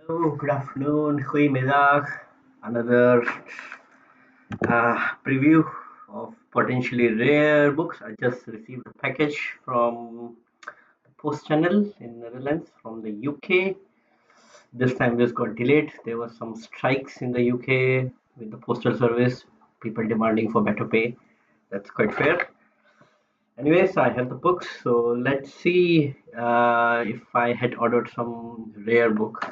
Hello, good afternoon, goedemiddag. Another preview of potentially rare books. I just received a package from the Post Channel in Netherlands from the UK. This time this got delayed. There were some strikes in the UK with the postal service, people demanding for better pay. That's quite fair. Anyways, I have the books, so let's see if I had ordered some rare book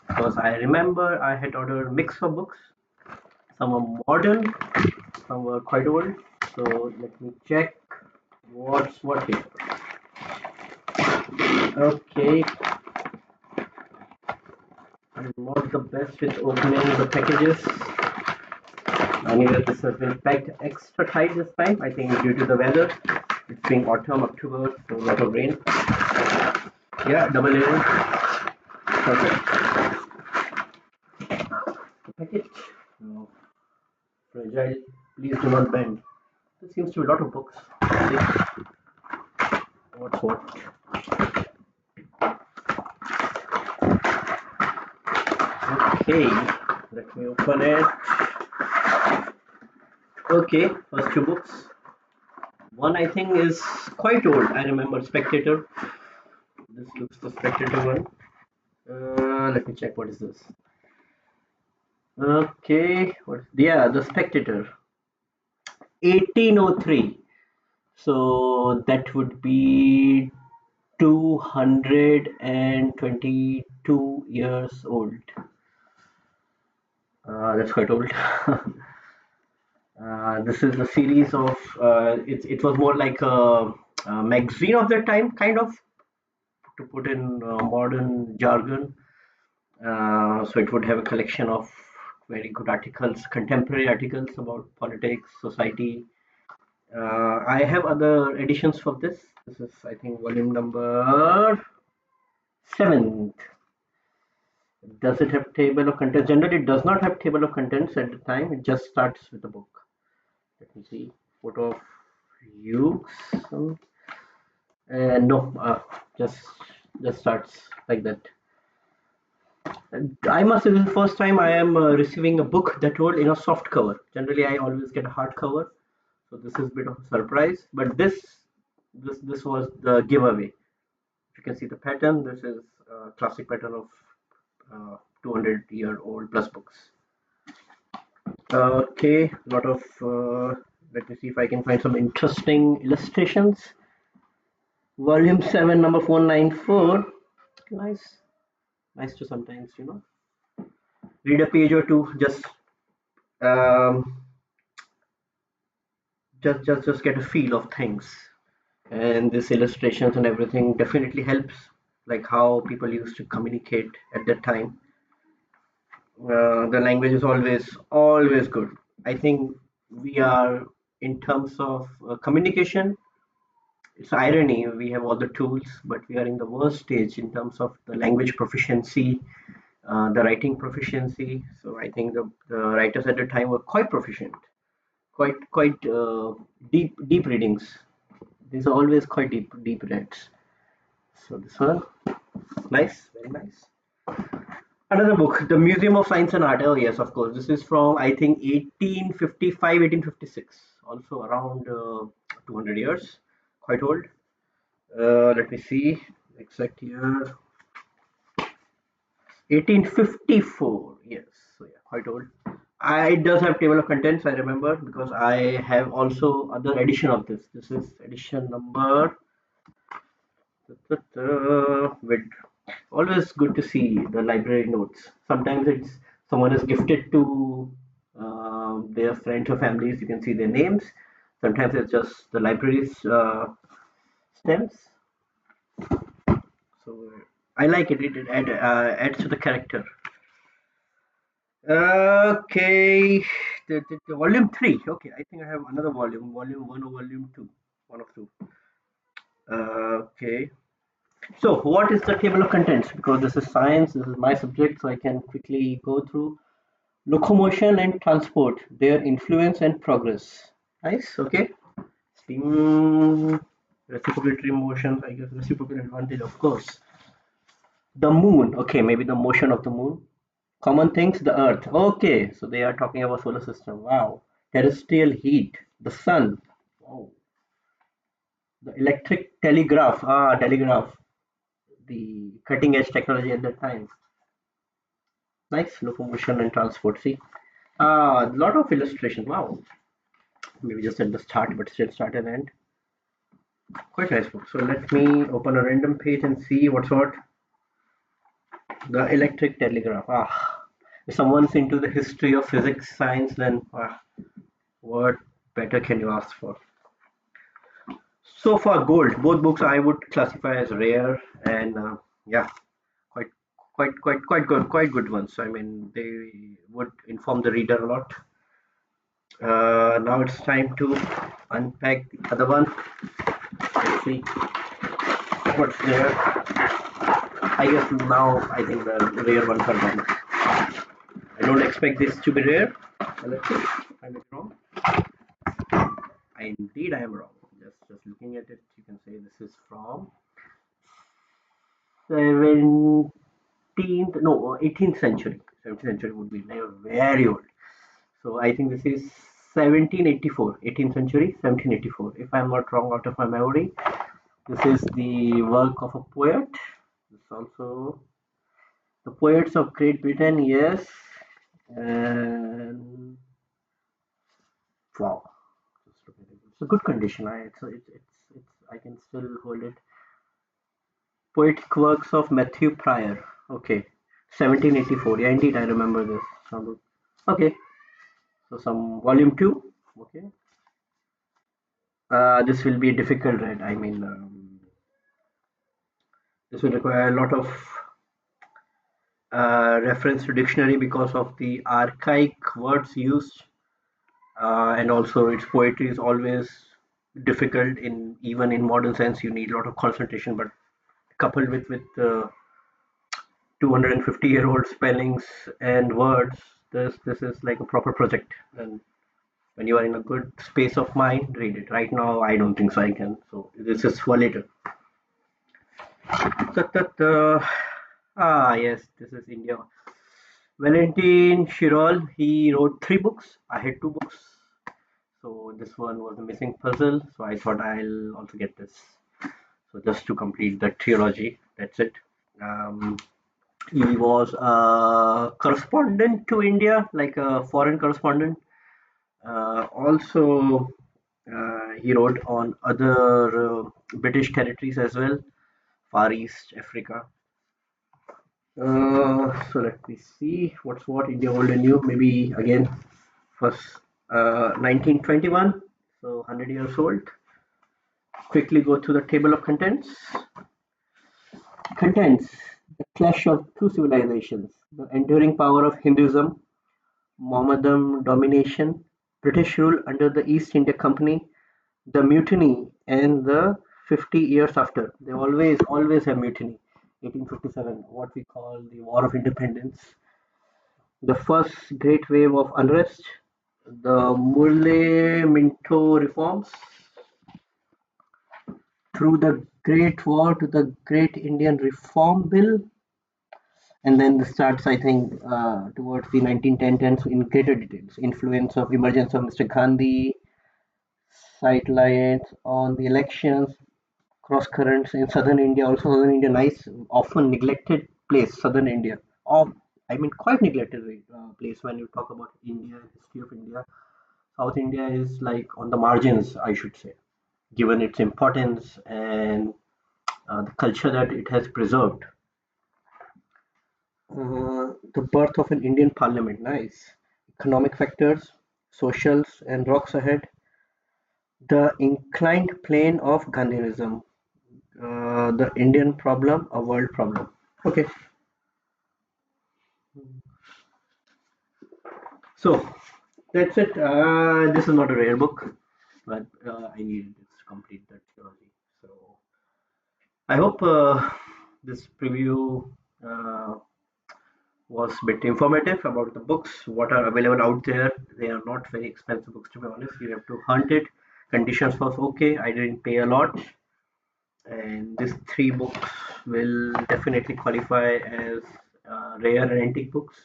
because I remember I had ordered mix of books. Some are modern, some were quite old. So let me check what's what here. Okay, I'm not the best with opening the packages. Anyway, this has been packed extra tight this time. I think due to the weather. It's being autumn, October, so a lot of rain. Yeah, double layer. Perfect. The package. No, fragile. Please do not bend. There seems to be a lot of books. Let's see what's what. Okay, let me open it. Okay, first two books. One I think is quite old. I remember Spectator. This looks the Spectator one. Let me check what is this. Okay, what? Yeah, the Spectator. 1803. So that would be 222 years old. That's quite old. This is a series of it was more like a magazine of that time, kind of, to put in modern jargon. So it would have a collection of very good articles, contemporary articles about politics, society. I have other editions for this. This is, I think, volume number 7th. Does it have table of contents? Generally, it does not have table of contents at the time. It just starts with the book. Let me see. Photo of Hughes. No, just starts like that. I must say this is the first time I am receiving a book that old in a soft cover. Generally, I always get a hard cover, so this is a bit of a surprise. But this was the giveaway. You can see the pattern. This is a classic pattern of 200-year-old plus books. Okay, a lot of. Let me see if I can find some interesting illustrations. Volume 7, number 494. Nice, nice to sometimes read a page or two. Um, just get a feel of things. And this illustrations and everything definitely helps, like how people used to communicate at that time. The language is always good. I think we are, in terms of communication, it's irony we have all the tools, but we are in the worst stage in terms of the language proficiency, the writing proficiency. So I think the writers at the time were quite proficient, quite deep readings. These are always quite deep reads. So this one, nice, very nice. Another book, The Museum of Science and Art. Oh yes, of course. This is from, I think, 1855, 1856. Also around 200 years, quite old. Let me see exact year. 1854. Yes, so yeah, quite old. It does have table of contents. I remember because I have also other edition of this. This is edition number. With always good to see the library notes. Sometimes it's someone is gifted to their friends or families. You can see their names. Sometimes it's just the library's stamps. So I like it. It adds to the character. Okay, the volume 3. Okay, I think I have another volume 1 or volume 2, one of two. Okay. So, what is the table of contents? Because this is science, this is my subject, so I can quickly go through locomotion and transport, their influence and progress. Nice, okay. Steam, reciprocatory motion, I guess reciprocal advantage, of course. The moon. Okay, maybe the motion of the moon. Common things, the earth. Okay, so they are talking about solar system. Wow. Terrestrial heat, the sun. Wow. The electric telegraph. Ah, telegraph. The cutting edge technology at that time. Nice locomotion and transport. See, a lot of illustration. Wow. Maybe just at the start, but still start and end. Quite nice book. So let me open a random page and see what's what. The electric telegraph. Ah, if someone's into the history of physics, science, then what better can you ask for? So far, gold. Both books I would classify as rare, and yeah, quite, quite good ones. I mean, they would inform the reader a lot. Now it's time to unpack the other one. Let's see what's there. I guess now I think the rare ones are done. I don't expect this to be rare. Let's see if I'm wrong. Indeed, I am wrong. Just looking at it, you can say this is from 17th, no, 18th century. 17th century would be like very old. So I think this is 1784, 18th century, 1784. If I'm not wrong out of my memory, this is the work of a poet. This also the poets of Great Britain, yes. And wow, just look at it. It's a good condition. It's I can still hold it. Poetic works of Matthew Prior. Okay, 1784. Yeah, indeed, I remember this. Okay, so some volume two. Okay, this will be a difficult read. I mean, this will require a lot of reference to dictionary because of the archaic words used, and also its poetry is always difficult in even in modern sense. You need a lot of concentration, but coupled with 250-year-old spellings and words, this is like a proper project. And when you are in a good space of mind, read it. Right now, I don't think so. I can. So this is for later. Ta-ta-ta. Yes, this is India. Valentin Shirol, he wrote three books. I had two books. So this one was a missing puzzle. So I thought I'll also get this. So just to complete the trilogy, that's it. Um, he was a correspondent to India, like a foreign correspondent. Also, he wrote on other British territories as well, Far East, Africa. So let me see what's what India old and new. Maybe again, first 1921, so 100 years old. Quickly go through the table of contents. Contents: the clash of two civilizations, the enduring power of Hinduism, Mohammedan domination, British rule under the East India Company, the mutiny, and the 50 years after. They always have mutiny. 1857, what we call the War of Independence, the first great wave of unrest, the Murle Minto reforms, through the Great War to the Great Indian Reform Bill, and then this starts, I think, towards the 1910s in greater details. Influence of emergence of Mr. Gandhi, sidelights on the elections, cross currents in southern India. Also, southern India, nice, often neglected place. Southern India, of I mean, quite neglected place when you talk about India, history of India. South India is like on the margins, I should say, given its importance and the culture that it has preserved. The birth of an Indian parliament, nice. Economic factors, socials, and rocks ahead. The inclined plane of Gandhianism. The Indian problem, a world problem. Okay, so that's it. This is not a rare book, but I needed this to complete that trilogy. So I hope this preview uh, was a bit informative about the books, what are available out there. They are not very expensive books, to be honest. You have to hunt it. Conditions was okay. I didn't pay a lot, and these three books will definitely qualify as rare and antique books,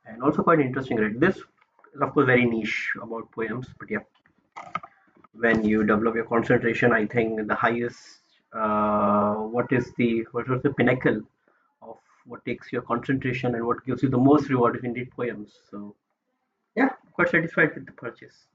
and also quite interesting read. This is of course very niche about poems, but yeah, when you develop your concentration, I think the highest, what was the pinnacle of what takes your concentration and what gives you the most reward is indeed poems. So yeah, quite satisfied with the purchase.